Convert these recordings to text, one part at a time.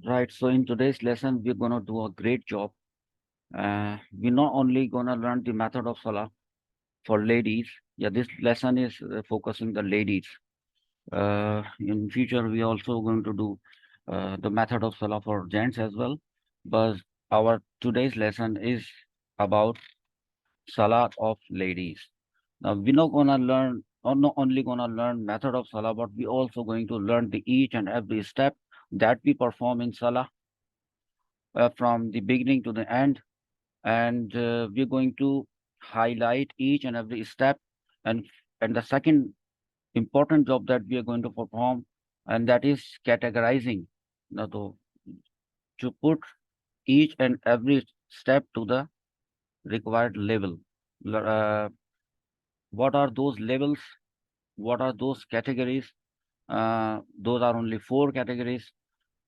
Right. So in today's lesson, we're gonna do a great job. We're not only gonna learn the method of Salah for ladies. Yeah, this lesson is focusing the ladies. In future, we also going to do the method of Salah for gents as well. But our today's lesson is about Salah of ladies. Now we're not gonna learn, or not only gonna learn method of Salah, but we're also going to learn the each and every step that we perform in Salah from the beginning to the end, and we're going to highlight each and every step, and the second important job that we are going to perform, and that is categorizing, now to put each and every step to the required level. Uh, what are those levels? What are those categories? Those are only four categories,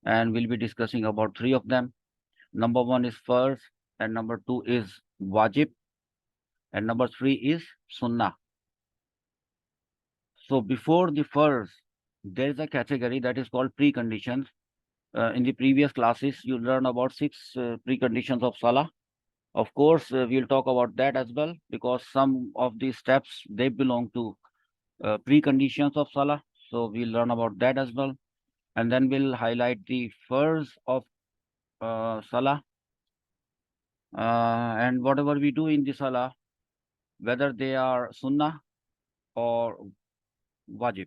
and we'll be discussing about three of them. Number one is farz, and number two is wajib, and number three is sunnah. So before the farz, there is a category that is called preconditions. In the previous classes, you learn about six preconditions of salah. Of course, we'll talk about that as well, because some of these steps, they belong to preconditions of salah. So we'll learn about that as well. And then we'll highlight the farz of salah. And whatever we do in the salah, whether they are sunnah or wajib.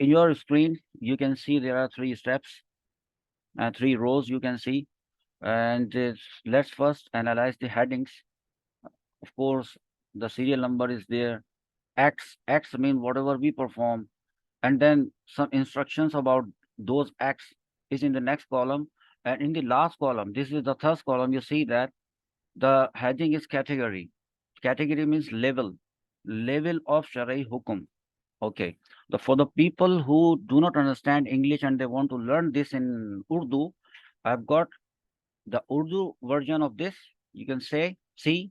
In your screen you can see there are three steps, three rows you can see, and let's first analyze the headings. Of course, the serial number is there. X mean whatever we perform, and then some instructions about those acts is in the next column, and in the last column, this is the third column, you see that the heading is category. Category means level of Shari Hukum. Okay. For the people who do not understand English and they want to learn this in Urdu, I've got the Urdu version of this. You can say, see,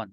1,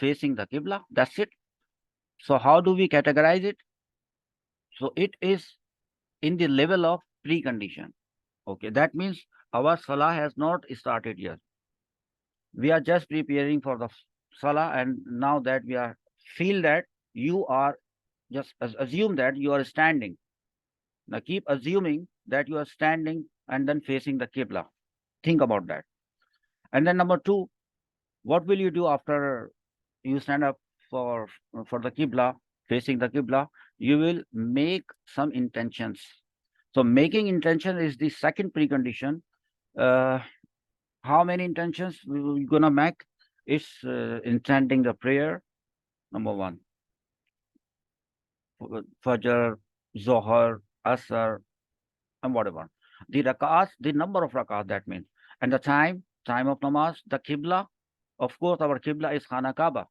facing the qibla, that's it. So how do we categorize it? So it is in the level of precondition. Okay, that means our salah has not started yet. We are just preparing for the salah, and now that we are feel that you are just assume that you are standing. Now keep assuming that you are standing and then facing the qibla. Think about that. And then number 2, what will you do after you stand up for the qibla, facing the qibla? You will make some intentions. So making intention is the second precondition. How many intentions we're gonna make? It's intending the prayer, number 1. Fajr, Zohar, Asr, and whatever. The rakats, the number of rakats, that means. And the time of namaz, the qibla. Of course, our qibla is Khana Kaaba.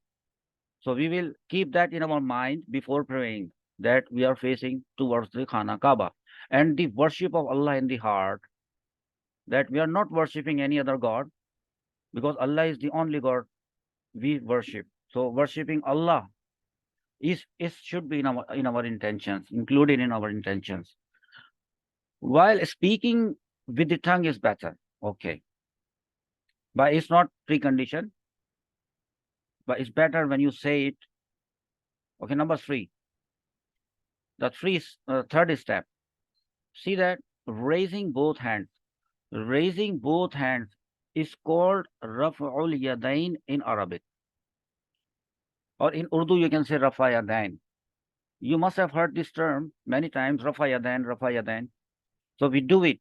So we will keep that in our mind before praying, that we are facing towards the Khana Kaaba. And the worship of Allah in the heart, that we are not worshipping any other God, because Allah is the only God we worship. So worshipping Allah should be in our intentions, included in our intentions. While speaking with the tongue is better, okay, but it's not precondition, but it's better when you say it. Okay, number 3, the third step. See that raising both hands. Raising both hands is called Raf'ul Yadain in Arabic. Or in Urdu, you can say Rafa Yadain. You must have heard this term many times, Rafa Yadain, Rafa Yadain. So we do it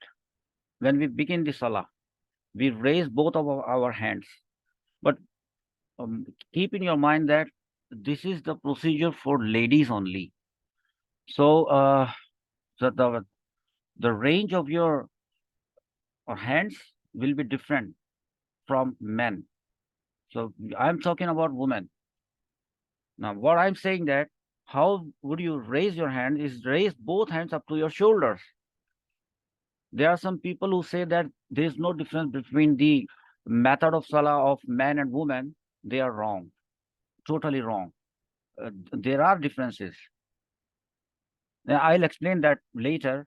when we begin the Salah. We raise both of our hands. But keep in your mind that this is the procedure for ladies only. So the range of your hands will be different from men. So I'm talking about women. Now, what I'm saying that how would you raise your hand is raise both hands up to your shoulders. There are some people who say that there is no difference between the method of salah of men and women. They are wrong, totally wrong. There are differences. I'll explain that later.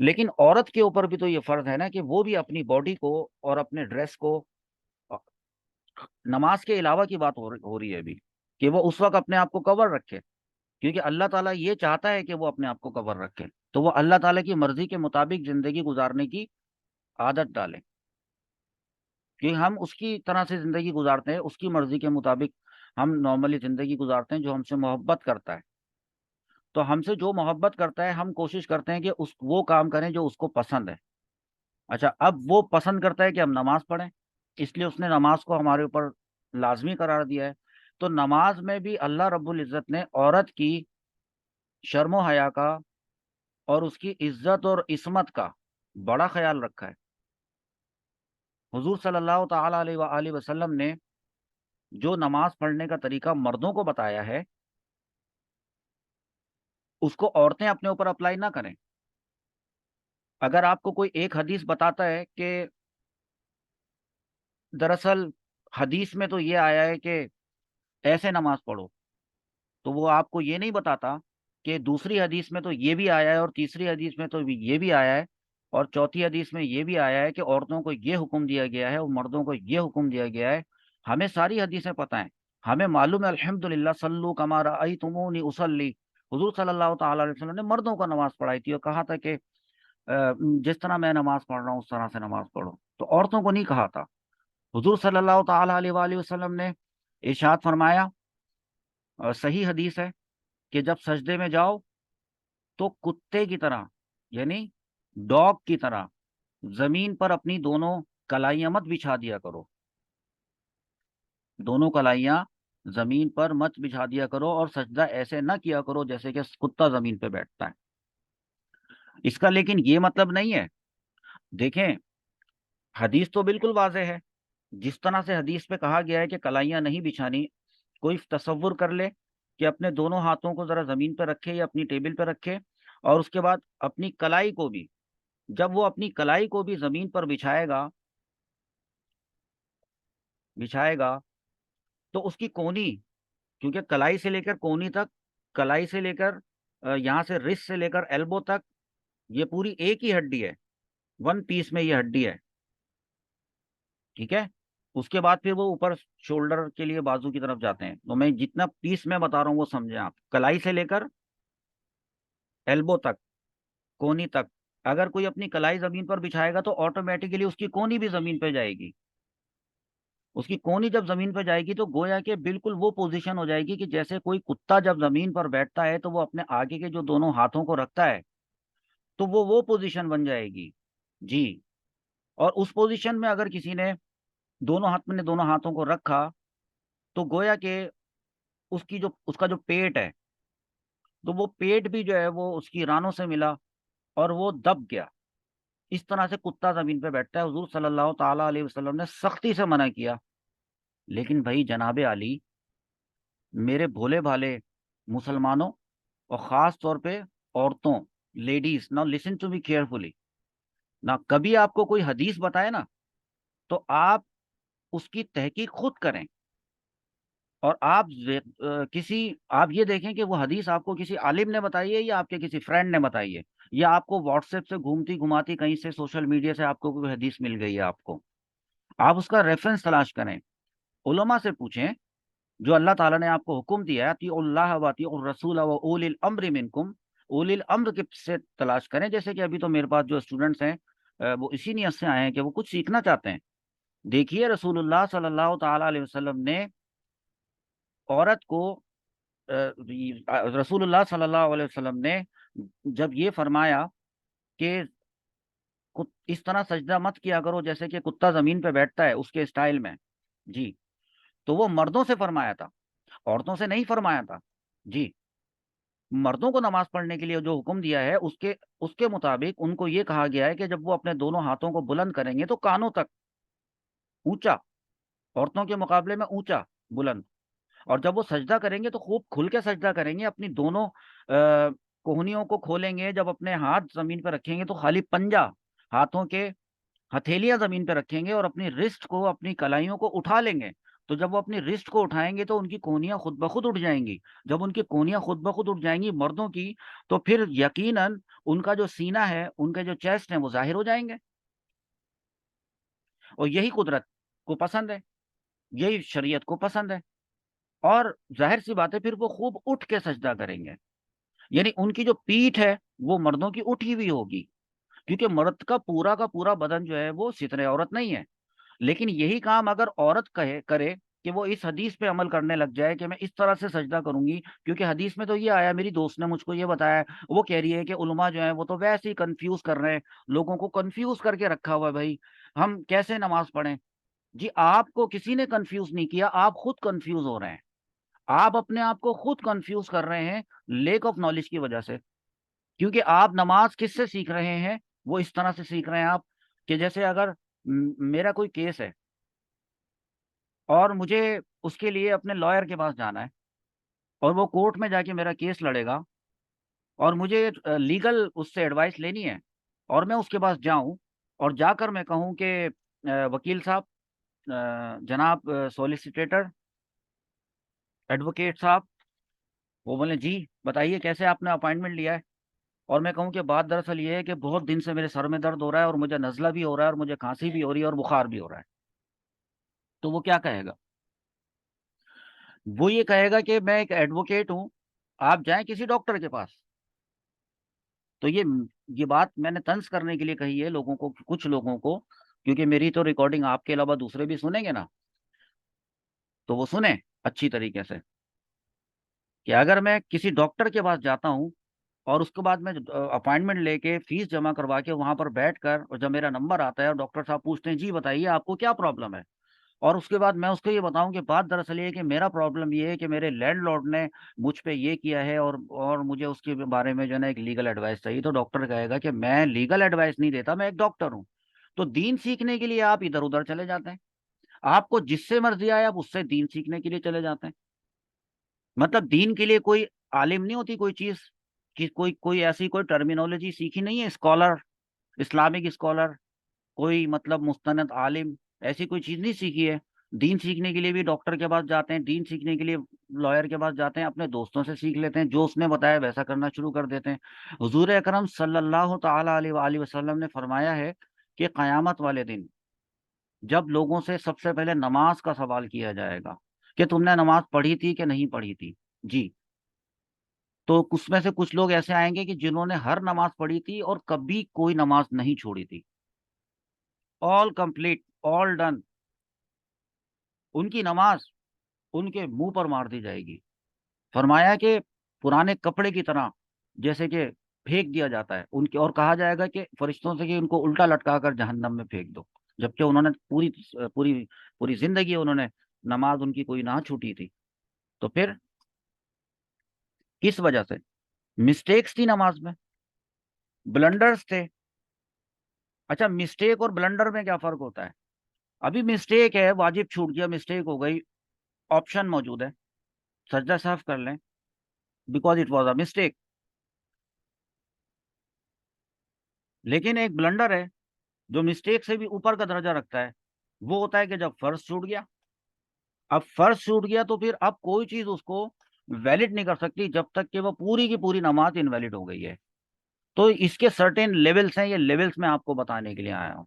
لیکن عورت کے اوپر بھی تو یہ فرض ہے نا کہ وہ بھی اپنی باڈی کو اور اپنے ڈریس کو، نماز کے علاوہ کی بات ہو رہی ہے ابھی، کہ وہ اس وقت اپنے آپ کو کور رکھے، کیونکہ اللہ تعالیٰ یہ چاہتا ہے کہ وہ اپنے آپ کو کور رکھے، تو وہ اللہ تعالیٰ کی مرضی کے مطابق زندگی گزارنے کی عادت ڈالیں، کہ ہم اس کی طرح سے زندگی گزارتے ہیں، اس کی مرضی کے مطابق ہم نارملی زندگی گزارتے ہیں، جو ہم سے محبت کرتا ہے، تو ہم سے جو محبت کرتا ہے ہم کوشش کرتے ہیں کہ وہ کام کریں جو اس کو پسند ہے۔ اچھا، اب وہ پسند کرتا ہے کہ ہم نماز پڑھیں، اس لیے اس نے نماز کو ہمارے اوپر لازمی قرار دیا ہے، تو نماز میں بھی اللہ رب العزت نے عورت کی شرم و حیا کا اور اس کی عزت اور عصمت کا بڑا خیال رکھا ہے۔ حضور صلی اللہ تعالی علیہ وآلہ وسلم نے جو نماز پڑھنے کا طریقہ مردوں کو بتایا ہے، اس کو عورتیں اپنے اوپر اپلائی نہ کریں۔ اگر آپ کو کوئی ایک حدیث بتاتا ہے کہ دراصل حدیث میں تو یہ آیا ہے کہ ایسے نماز پڑھو، تو وہ آپ کو یہ نہیں بتاتا کہ دوسری حدیث میں تو یہ بھی آیا ہے، اور تیسری حدیث میں تو یہ بھی آیا ہے، اور چوتھی حدیث میں یہ بھی آیا ہے کہ عورتوں کو یہ حکم دیا گیا ہے اور مردوں کو یہ حکم دیا گیا ہے۔ ہمیں ساری حدیثیں پتہ ہیں، ہمیں معلوم ہے، الحمدللہ، صلو کما رأیتمونی اصلی، حضور صلی اللہ تعالی علیہ وسلم نے مردوں کو نماز پڑھائی تھی اور کہا تھا کہ جس طرح میں نماز پڑھ رہا ہوں اس طرح سے نماز پڑھو، تو عورتوں کو نہیں کہا تھا۔ حضور صلی اللہ تعالی علیہ وآلہ وسلم نے ارشاد فرمایا، صحیح حدیث ہے، کہ جب سجدے میں جاؤ تو کتے کی طرح، یعنی ڈاگ کی طرح زمین پر اپنی دونوں کلائیاں مت بچھا دیا کرو، دونوں کلائیاں زمین پر مت بچھا دیا کرو، اور سجدہ ایسے نہ کیا کرو جیسے کہ کتا زمین پہ بیٹھتا ہے۔ اس کا لیکن یہ مطلب نہیں ہے، دیکھیں حدیث تو بالکل واضح ہے، جس طرح سے حدیث پہ کہا گیا ہے کہ کلائیاں نہیں بچھانی، کوئی تصور کر لے کہ اپنے دونوں ہاتھوں کو ذرا زمین پہ رکھے یا اپنی ٹیبل پہ رکھے، اور اس کے بعد اپنی کلائی کو بھی، جب وہ اپنی کلائی کو بھی زمین پر بچھائے گا تو اس کی کونی، کیونکہ کلائی سے لے کر کونی تک، کلائی سے لے کر یہاں سے رسٹ سے لے کر ایلبو تک، یہ پوری ایک ہی ہڈی ہے، ون پیس میں یہ ہڈی ہے، ٹھیک ہے۔ اس کے بعد پھر وہ اوپر شولڈر کے لیے بازو کی طرف جاتے ہیں، تو میں جتنا پیس میں بتا رہا ہوں وہ سمجھیں آپ، کلائی سے لے کر ایلبو تک، کونی تک، اگر کوئی اپنی کلائی زمین پر بچھائے گا تو آٹومیٹیکلی اس کی کونی بھی زمین پہ جائے گی، اس کی کونی جب زمین پہ جائے گی تو گویا کہ بالکل وہ پوزیشن ہو جائے گی کہ جیسے کوئی کتا جب زمین پر بیٹھتا ہے تو وہ اپنے آگے کے جو دونوں ہاتھوں کو رکھتا ہے، تو وہ پوزیشن بن جائے گی، جی۔ اور اس پوزیشن میں اگر کسی نے دونوں ہاتھوں کو رکھا تو گویا کہ اس کا جو پیٹ ہے، تو وہ پیٹ بھی جو ہے وہ اس کی رانوں سے ملا اور وہ دب گیا، اس طرح سے کتا زمین پہ بیٹھتا ہے۔ حضور صلی اللہ تعالی علیہ وسلم نے سختی سے منع کیا، لیکن بھائی جناب علی، میرے بھولے بھالے مسلمانوں، اور خاص طور پہ عورتوں، ladies, now listen to me carefully, نہ کبھی آپ کو کوئی حدیث بتائے نا تو آپ اس کی تحقیق خود کریں، اور آپ یہ دیکھیں کہ وہ حدیث آپ کو کسی عالم نے بتائی ہے یا آپ کے کسی فرینڈ نے بتائی ہے، یا آپ کو واٹس ایپ سے گھومتی گھماتی کہیں سے سوشل میڈیا سے آپ کو کوئی حدیث مل گئی ہے، آپ اس کا ریفرنس تلاش کریں، علماء سے پوچھیں، جو اللہ تعالیٰ نے آپ کو حکم دیا ہے، اطیعوا اللہ واطیعوا الرسول واولی الامر منکم، اولی الامر سے تلاش کریں، جیسے کہ ابھی تو میرے پاس جو اسٹوڈنٹس ہیں وہ اسی نیت سے آئے ہیں کہ وہ کچھ سیکھنا چاہتے ہیں۔ دیکھیے رسول اللہ صلی اللہ تعالی علیہ وسلم نے عورت کو رسول اللہ صلی اللہ علیہ وسلم نے جب یہ فرمایا کہ اس طرح سجدہ مت کیا کرو جیسے کہ کتا زمین پہ بیٹھتا ہے اس کے اسٹائل میں، جی، تو وہ مردوں سے فرمایا تھا، عورتوں سے نہیں فرمایا تھا، جی۔ مردوں کو نماز پڑھنے کے لیے جو حکم دیا ہے اس کے مطابق ان کو یہ کہا گیا ہے کہ جب وہ اپنے دونوں ہاتھوں کو بلند کریں گے تو کانوں تک، اونچا، عورتوں کے مقابلے میں اونچا، بلند، اور جب وہ سجدہ کریں گے تو خوب کھل کے سجدہ کریں گے، اپنی دونوں کوہنیوں کو کھولیں گے، جب اپنے ہاتھ زمین پہ رکھیں گے تو خالی پنجہ، ہاتھوں کے ہتھیلیاں زمین پہ رکھیں گے اور اپنی رسٹ کو، اپنی کلائیوں کو اٹھا لیں گے، تو جب وہ اپنی رسٹ کو اٹھائیں گے تو ان کی کونیاں خود بخود اٹھ جائیں گی. جب ان کی کونیاں خود بخود اٹھ جائیں گی مردوں کی، تو پھر یقیناً ان کا جو سینہ ہے، ان کے جو چیسٹ ہیں، وہ ظاہر ہو جائیں گے. اور یہی قدرت کو پسند ہے، یہی شریعت کو پسند ہے. اور ظاہر سی بات ہے پھر وہ خوب اٹھ کے سجدہ کریں گے. یعنی ان کی جو پیٹھ ہے وہ مردوں کی اٹھی ہوئی ہوگی، کیونکہ مرد کا پورا بدن جو ہے وہ ستر عورت نہیں ہے. لیکن یہی کام اگر عورت کرے کہ وہ اس حدیث پہ عمل کرنے لگ جائے کہ میں اس طرح سے سجدہ کروں گی، کیونکہ حدیث میں تو یہ آیا، میری دوست نے مجھ کو یہ بتایا، وہ کہہ رہی ہے کہ علماء جو ہیں وہ تو ویسے ہی کنفیوز کر رہے ہیں، لوگوں کو کنفیوز کر کے رکھا ہوا ہے، بھائی ہم کیسے نماز پڑھیں؟ جی آپ کو کسی نے کنفیوز نہیں کیا، آپ خود کنفیوز ہو رہے ہیں. آپ اپنے آپ کو خود کنفیوز کر رہے ہیں لیک آف نالج کی وجہ سے. کیونکہ آپ نماز کس سے سیکھ رہے ہیں؟ وہ اس طرح سے سیکھ رہے ہیں آپ کہ جیسے اگر میرا کوئی کیس ہے اور مجھے اس کے لیے اپنے لائر کے پاس جانا ہے، اور وہ کورٹ میں جا کے میرا کیس لڑے گا، اور مجھے لیگل اس سے ایڈوائس لینی ہے، اور میں اس کے پاس جاؤں اور جا کر میں کہوں کہ وکیل صاحب، جناب سولیسیٹیٹر، ایڈوکیٹ صاحب، وہ بولے جی بتائیے کیسے آپ نے اپائنٹمنٹ لیا ہے، اور میں کہوں کہ بات دراصل یہ ہے کہ بہت دن سے میرے سر میں درد ہو رہا ہے، اور مجھے نزلہ بھی ہو رہا ہے، اور مجھے کھانسی بھی ہو رہی ہے، اور بخار بھی ہو رہا ہے. تو وہ کیا کہے گا؟ وہ یہ کہے گا کہ میں ایک ایڈوکیٹ ہوں، آپ جائیں کسی ڈاکٹر کے پاس. تو یہ بات میں نے طنز کرنے کے لیے کہی ہے لوگوں کو، کچھ لوگوں کو، کیونکہ میری تو ریکارڈنگ آپ کے علاوہ دوسرے بھی سنیں گے نا، تو وہ سنیں اچھی طریقے سے کہ اگر میں کسی ڈاکٹر کے پاس جاتا ہوں اور اس کے بعد میں اپائنٹمنٹ لے کے فیس جمع کروا کے وہاں پر بیٹھ کر، اور جب میرا نمبر آتا ہے اور ڈاکٹر صاحب پوچھتے ہیں جی بتائیے آپ کو کیا پرابلم ہے، اور اس کے بعد میں اس کو یہ بتاؤں کہ بات دراصل یہ ہے کہ میرا پرابلم یہ ہے کہ میرے لینڈ لارڈ نے مجھ پہ یہ کیا ہے، اور مجھے اس کے بارے میں جو ہے نا ایک لیگل ایڈوائس چاہیے، تو ڈاکٹر کہے گا کہ میں لیگل ایڈوائس نہیں دیتا، میں ایک ڈاکٹر ہوں. تو دین سیکھنے کے لیے آپ ادھر ادھر چلے جاتے ہیں، آپ کو جس سے مرضی آئے آپ اس سے دین سیکھنے کے لیے چلے جاتے ہیں. مطلب دین کے لیے کوئی عالم نہیں ہوتی کوئی چیز، کہ کوئی ایسی کوئی ٹرمینالوجی سیکھی نہیں ہے، اسکالر، اسلامک اسکالر، کوئی مطلب مستند عالم، ایسی کوئی چیز نہیں سیکھی ہے. دین سیکھنے کے لیے بھی ڈاکٹر کے پاس جاتے ہیں، دین سیکھنے کے لیے لائر کے پاس جاتے ہیں، اپنے دوستوں سے سیکھ لیتے ہیں، جو اس نے بتایا ویسا کرنا شروع کر دیتے ہیں. حضور اکرم صلی اللہ تعالی علیہ وآلہ وسلم نے فرمایا ہے کہ قیامت والے دن جب لوگوں سے سب سے پہلے نماز کا سوال کیا جائے گا کہ تم نے نماز پڑھی تھی کہ نہیں پڑھی تھی، جی، تو اس میں سے کچھ لوگ ایسے آئیں گے کہ جنہوں نے ہر نماز پڑھی تھی اور کبھی کوئی نماز نہیں چھوڑی تھی، آل کمپلیٹ، آل ڈن. ان کی نماز ان کے منہ پر مار دی جائے گی. فرمایا کہ پرانے کپڑے کی طرح جیسے کہ پھینک دیا جاتا ہے ان کے، اور کہا جائے گا کہ فرشتوں سے کہ ان کو الٹا لٹکا کر جہنم میں پھینک دو، جبکہ انہوں نے پوری پوری زندگی انہوں نے نماز ان کی کوئی نہ چھوٹی تھی. تو پھر کس وجہ سے؟ مسٹیکس تھی نماز میں، بلنڈرز تھے. اچھا مسٹیک اور بلنڈر میں کیا فرق ہوتا ہے؟ ابھی مسٹیک ہے، واجب چھوٹ گیا، مسٹیک ہو گئی، آپشن موجود ہے، سجدہ صاف کر لیں because it was a mistake. لیکن ایک بلنڈر ہے جو مسٹیک سے بھی اوپر کا درجہ رکھتا ہے، وہ ہوتا ہے کہ جب فرض چھوٹ گیا. اب فرض چھوٹ گیا تو پھر اب کوئی چیز اس کو ویلڈ نہیں کر سکتی جب تک کہ وہ پوری کی پوری نماز انویلڈ ہو گئی ہے. تو اس کے سرٹین لیولز ہیں، یہ لیولز میں آپ کو بتانے کے لیے آیا ہوں.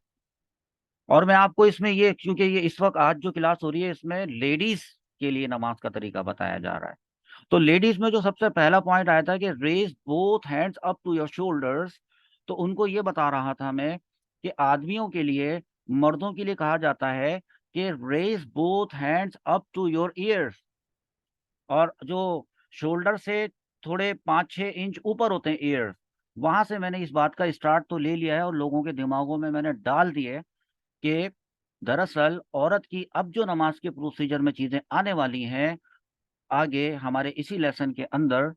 اور میں آپ کو اس میں یہ، کیونکہ یہ اس وقت آج جو کلاس ہو رہی ہے اس میں لیڈیز کے لیے نماز کا طریقہ بتایا جا رہا ہے. تو لیڈیز میں جو سب سے پہلا پوائنٹ آیا تھا کہ raise both hands up to your shoulders, تو ان کو یہ بتا رہا تھا میں کہ آدمیوں کے لیے، مردوں کے لیے کہا جاتا ہے کہ raise both hands up to your ears, اور جو شولڈر سے تھوڑے 5-6 انچ اوپر ہوتے ہیں ایئرز، وہاں سے میں نے اس بات کا اسٹارٹ تو لے لیا ہے اور لوگوں کے دماغوں میں نے ڈال دیے کہ دراصل عورت کی اب جو نماز کے پروسیجر میں چیزیں آنے والی ہیں آگے ہمارے اسی لیسن کے اندر،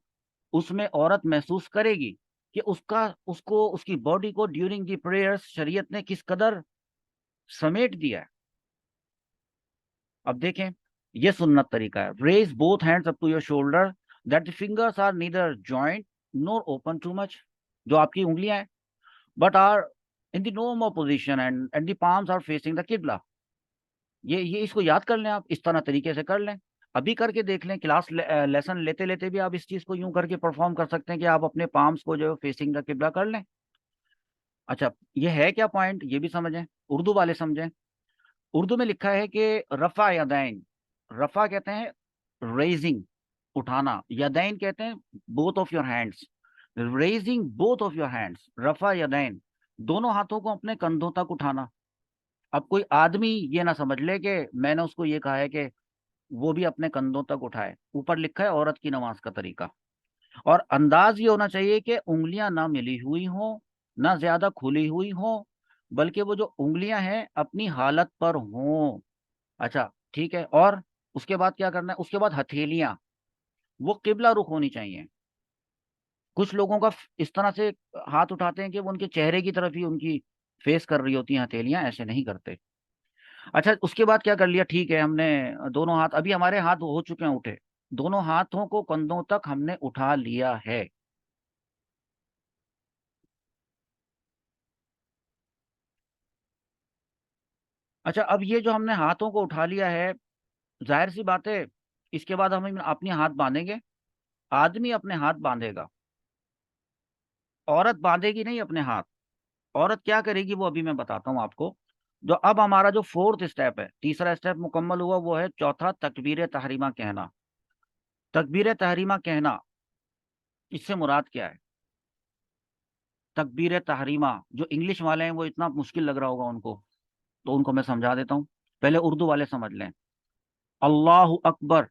اس میں عورت محسوس کرے گی کہ اس کی باڈی کو ڈیورنگ دی پریئرز شریعت نے کس قدر سمیٹ دیا ہے. اب دیکھیں یہ سنت طریقہ ہے، raise both hands up to your shoulder that the fingers are neither joint nor open too much, جو آپ کی انگلیاں ہیں but are in the normal position and the palms are facing the qibla. یہ اس کو یاد کر لیں، آپ اس طرح طریقے سے کر لیں، ابھی کر کے دیکھ لیں، کلاس لیسن لیتے لیتے بھی آپ اس چیز کو یوں کر کے پرفارم کر سکتے ہیں کہ آپ اپنے پامس کو جو فیسنگ دا قبلہ کر لیں۔ اچھا، یہ ہے کیا پوائنٹ، یہ بھی سمجھیں، اردو والے سمجھیں۔ اردو میں لکھا ہے کہ رفع یدین، رفع کہتے ہیں ریزنگ، اٹھانا، یدین کہتے ہیں both of your hands, raising both of your hands, رفع یدین، دونوں ہاتھوں کو اپنے کندھوں تک اٹھانا۔ اب کوئی آدمی یہ نہ سمجھ لے کہ میں نے اس کو یہ کہا ہے کہ وہ بھی اپنے کندھوں تک اٹھائے، اوپر لکھا ہے عورت کی نماز کا طریقہ، اور انداز یہ ہونا چاہیے کہ انگلیاں نہ ملی ہوئی ہوں، نہ زیادہ کھلی ہوئی ہوں، بلکہ وہ جو انگلیاں ہیں اپنی حالت پر ہوں۔ اچھا ٹھیک ہے، اور اس کے بعد کیا کرنا ہے، اس کے بعد ہتھیلیاں وہ قبلہ رخ ہونی چاہیے۔ کچھ لوگوں کا اس طرح سے ہاتھ اٹھاتے ہیں کہ وہ ان کے چہرے کی طرف ہی ان کی فیس کر رہی ہوتی ہیں ہتھیلیاں، ایسے نہیں کرتے۔ اچھا اس کے بعد کیا کر لیا، ٹھیک ہے ہم نے دونوں ہاتھ، ابھی ہمارے ہاتھ ہو چکے ہیں اٹھے، دونوں ہاتھوں کو کندھوں تک ہم نے اٹھا لیا ہے۔ اچھا اب یہ جو ہم نے ہاتھوں کو اٹھا لیا ہے، ظاہر سی بات ہے اس کے بعد ہم اپنے ہاتھ باندھیں گے، آدمی اپنے ہاتھ باندھے گا، عورت باندھے گی نہیں اپنے ہاتھ۔ عورت کیا کرے گی وہ ابھی میں بتاتا ہوں آپ کو۔ جو اب ہمارا جو فورتھ اسٹیپ ہے، تیسرا اسٹیپ مکمل ہوا، وہ ہے چوتھا تکبیر تحریمہ کہنا۔ تکبیر تحریمہ کہنا، اس سے مراد کیا ہے؟ تکبیر تحریمہ جو انگلش والے ہیں وہ اتنا مشکل لگ رہا ہوگا ان کو، تو ان کو میں سمجھا دیتا ہوں، پہلے اردو والے سمجھ لیں۔ اللہ اکبر،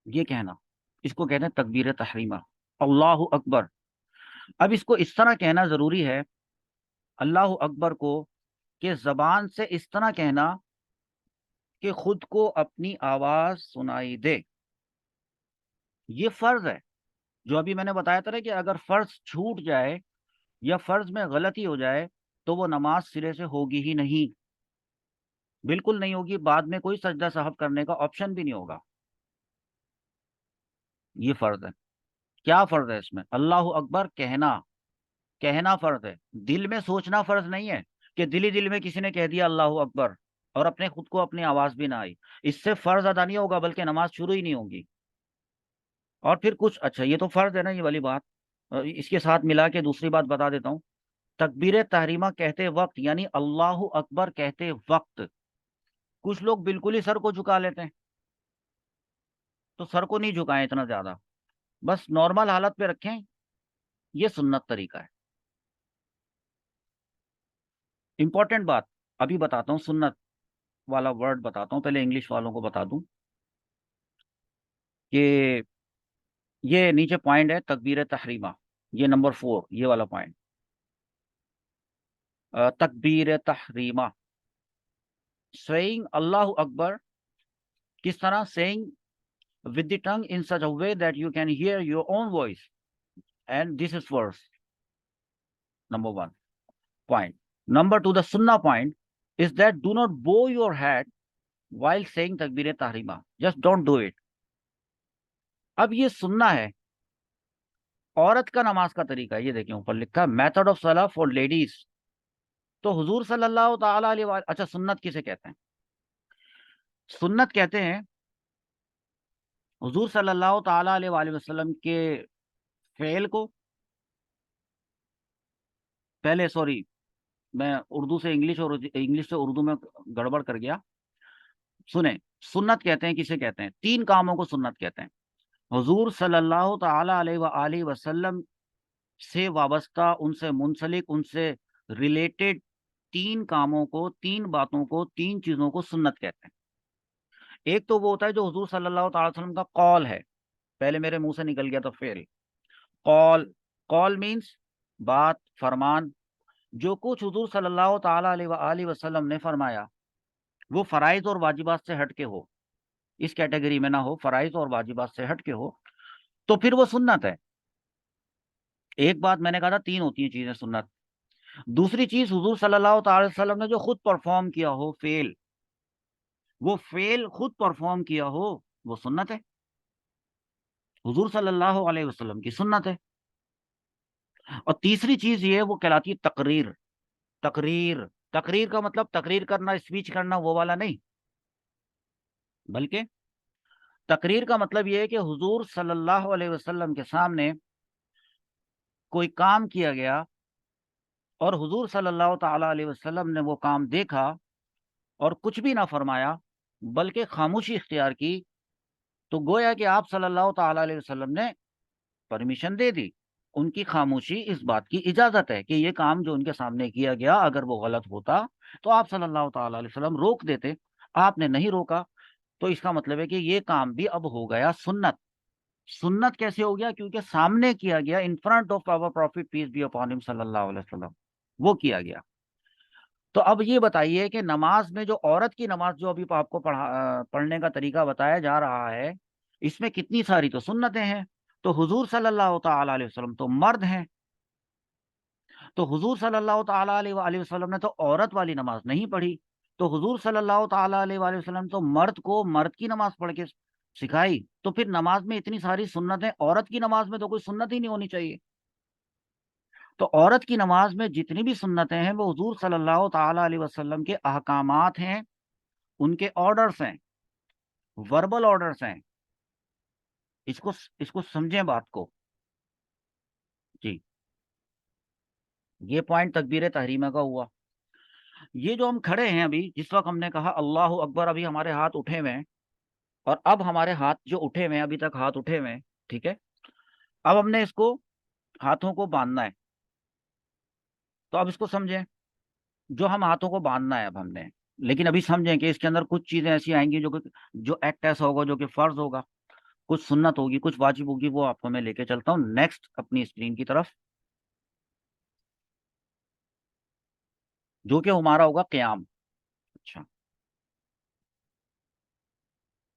یہ کہنا، اس کو کہتے ہیں تکبیر تحریمہ، اللہ اکبر۔ اب اس کو اس طرح کہنا ضروری ہے، اللہ اکبر کو، کہ زبان سے اس طرح کہنا کہ خود کو اپنی آواز سنائی دے۔ یہ فرض ہے، جو ابھی میں نے بتایا تھا نا کہ اگر فرض چھوٹ جائے یا فرض میں غلطی ہو جائے تو وہ نماز سرے سے ہوگی ہی نہیں، بالکل نہیں ہوگی، بعد میں کوئی سجدہ سہو کرنے کا آپشن بھی نہیں ہوگا۔ یہ فرض ہے۔ کیا فرض ہے اس میں؟ اللہ اکبر کہنا، کہنا فرض ہے، دل میں سوچنا فرض نہیں ہے کہ دل ہی دل میں کسی نے کہہ دیا اللہ اکبر اور اپنے خود کو اپنی آواز بھی نہ آئی، اس سے فرض ادا نہیں ہوگا بلکہ نماز شروع ہی نہیں ہوگی۔ اور پھر کچھ، اچھا یہ تو فرض ہے نا یہ والی بات، اس کے ساتھ ملا کے دوسری بات بتا دیتا ہوں۔ تکبیر تحریمہ کہتے وقت، یعنی اللہ اکبر کہتے وقت، کچھ لوگ بالکل ہی سر کو جھکا لیتے ہیں، تو سر کو نہیں جھکائیں اتنا زیادہ، بس نارمل حالت پہ رکھیں، یہ سنت طریقہ ہے۔ امپورٹنٹ بات ابھی بتاتا ہوں، سنت والا ورڈ بتاتا ہوں، پہلے انگلش والوں کو بتا دوں کہ یہ نیچے پوائنٹ ہے تکبیر تحریمہ، یہ نمبر 4، یہ والا پوائنٹ، تکبیر تحریمہ، سیئنگ اللہ اکبر، کس طرح؟ Saying with the tongue in such a way that you can hear your own voice, and this is verse number 1 point. Number 2, the sunnah point is that do not bow your head while saying takbir tahrima, just don't do it. اب یہ سننا ہے، عورت کا نماز کا طریقہ، یہ دیکھیں اوپر لکھا میتھڈ آف صلاح فار لیڈیز، تو حضور صلی اللہ تعالی علیہ وآلہ، اچھا سنت کسے کہتے ہیں؟ سنت کہتے ہیں حضور صلی اللہ تعالی علیہ وآلہ وسلم کے فعل کو، پہلے سوری میں اردو سے انگلش اور انگلش سے اردو میں گڑبڑ کر گیا، سنیں، سنت کہتے ہیں کسے کہتے ہیں؟ 3 کاموں کو سنت کہتے ہیں۔ حضور صلی اللہ تعالی علیہ وآلہ وسلم سے وابستہ، ان سے منسلک، ان سے ریلیٹڈ 3 کاموں کو، 3 باتوں کو، 3 چیزوں کو سنت کہتے ہیں۔ ایک تو وہ ہوتا ہے جو حضور صلی اللہ تعالی وسلم کا قول ہے، پہلے میرے منہ سے نکل گیا تو فعل، قول، قول مینس بات، فرمان، جو کچھ حضور صلی اللہ تعالی علیہ وآلہ وسلم نے فرمایا وہ فرائض اور واجبات سے ہٹ کے ہو، اس کیٹیگری میں نہ ہو، فرائض اور واجبات سے ہٹ کے ہو، تو پھر وہ سنت ہے۔ ایک بات میں نے کہا تھا 3 ہوتی ہیں چیزیں سنت۔ دوسری چیز، حضور صلی اللہ تعالی وسلم نے جو خود پرفارم کیا ہو فعل، وہ فعل خود پرفارم کیا ہو، وہ سنت ہے، حضور صلی اللہ علیہ وسلم کی سنت ہے۔ اور تیسری چیز یہ وہ کہلاتی ہے تقریر، تقریر، تقریر کا مطلب تقریر کرنا، اسپیچ کرنا، وہ والا نہیں، بلکہ تقریر کا مطلب یہ ہے کہ حضور صلی اللہ علیہ وسلم کے سامنے کوئی کام کیا گیا اور حضور صلی اللہ تعالی علیہ وسلم نے وہ کام دیکھا اور کچھ بھی نہ فرمایا بلکہ خاموشی اختیار کی، تو گویا کہ آپ صلی اللہ تعالی علیہ وسلم نے پرمیشن دے دی، ان کی خاموشی اس بات کی اجازت ہے کہ یہ کام جو ان کے سامنے کیا گیا اگر وہ غلط ہوتا تو آپ صلی اللہ تعالی علیہ وسلم روک دیتے، آپ نے نہیں روکا، تو اس کا مطلب ہے کہ یہ کام بھی اب ہو گیا سنت۔ سنت کیسے ہو گیا؟ کیونکہ سامنے کیا گیا، in front of our prophet peace be upon ہم صلی اللہ علیہ وسلم، وہ کیا گیا۔ تو اب یہ بتائیے کہ نماز میں جو عورت کی نماز جو ابھی آپ کو پڑھنے کا طریقہ بتایا جا رہا ہے، اس میں کتنی ساری تو سنتیں ہیں، تو حضور صلی اللہ تعالی علیہ وسلم تو مرد ہیں، تو حضور صلی اللہ تعالی علیہ وآلہ وسلم نے تو عورت والی نماز نہیں پڑھی، تو حضور صلی اللہ تعالی علیہ وآلہ وسلم تو مرد کو مرد کی نماز پڑھ کے سکھائی، تو پھر نماز میں اتنی ساری سنتیں، عورت کی نماز میں تو کوئی سنت ہی نہیں ہونی چاہیے۔ تو عورت کی نماز میں جتنی بھی سنتیں ہیں وہ حضور صلی اللہ تعالی علیہ وسلم کے احکامات ہیں، ان کے آرڈرز ہیں، وربل آرڈرز ہیں، اس کو سمجھیں بات کو جی۔ یہ پوائنٹ تکبیر تحریمہ کا ہوا۔ یہ جو ہم کھڑے ہیں ابھی، جس وقت ہم نے کہا اللہ اکبر، ابھی ہمارے ہاتھ اٹھے ہوئے ہیں، اور اب ہمارے ہاتھ جو اٹھے ہوئے ہیں، ابھی تک ہاتھ اٹھے ہوئے ہیں، ٹھیک ہے، اب ہم نے اس کو ہاتھوں کو باندھنا ہے، تو اب اس کو سمجھیں، جو ہم ہاتھوں کو باندھنا ہے اب ہم نے، لیکن ابھی سمجھیں کہ اس کے اندر کچھ چیزیں ایسی آئیں گی جو ایکٹ ایسا ہوگا جو کہ فرض ہوگا، کچھ سنت ہوگی، کچھ واجب ہوگی، وہ آپ کو میں لے کے چلتا ہوں نیکسٹ اپنی اسکرین کی طرف، جو کہ ہمارا ہوگا قیام۔ اچھا،